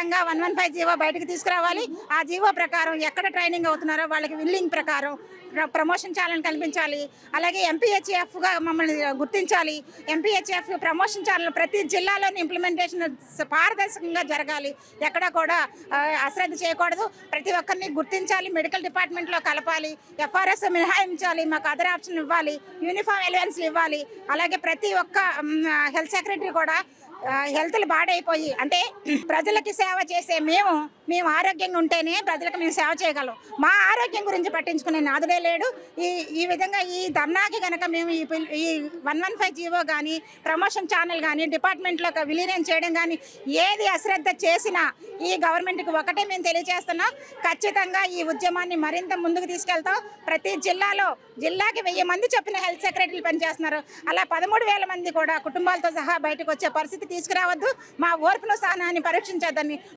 ఖచ్చితంగా 115 జీవో బయటకు తీసుకురావాలి. ఆ జీవో ప్రకారం ఎక్కడ ట్రైనింగ్ అవుతున్నారో వాళ్ళకి విల్లింగ్ ప్రకారం ప్రమోషన్ ఛానల్ కల్పించాలి. అలాగే ఎంపీహెచ్ఎఫ్గా మమ్మల్ని గుర్తించాలి. ఎంపీహెచ్ఎఫ్ ప్రమోషన్ ఛానల్ ప్రతి జిల్లాలోని ఇంప్లిమెంటేషన్ పారదర్శకంగా జరగాలి. ఎక్కడ కూడా అశ్రద్ధ చేయకూడదు. ప్రతి ఒక్కరిని గుర్తించాలి. మెడికల్ డిపార్ట్మెంట్లో కలపాలి. ఎఫ్ఆర్ఎస్ మినహాయించాలి. మాకు అదర్ ఆప్షన్ ఇవ్వాలి. యూనిఫామ్ ఎలివెన్స్లు ఇవ్వాలి. అలాగే ప్రతి ఒక్క హెల్త్ సెక్రటరీ కూడా హెల్త్లు బాడైపోయి అంటే ప్రజలకి సేవ చేసే మేము ఆరోగ్యంగా ఉంటేనే ప్రజలకు మేము సేవ చేయగలం. మా ఆరోగ్యం గురించి పట్టించుకునే నాదుడే లేడు. ఈ విధంగా ఈ ధర్నాకి కనుక మేము ఈ 115 జీవో కానీ ప్రమోషన్ ఛానల్ కానీ డిపార్ట్మెంట్లో విలీనం చేయడం కానీ ఏది అశ్రద్ధ చేసినా ఈ గవర్నమెంట్కి ఒకటే మేము తెలియజేస్తున్నాం. ఖచ్చితంగా ఈ ఉద్యమాన్ని మరింత ముందుకు తీసుకెళ్తాం. ప్రతి జిల్లాకి 1000 మంది చొప్పున హెల్త్ సెక్రటరీలు పనిచేస్తున్నారు. అలా 13,000 మంది కూడా కుటుంబాలతో సహా బయటకు వచ్చే పరిస్థితి తీసుకురావద్దు. మా ఓర్పును సహనాన్ని పరీక్షించొద్దని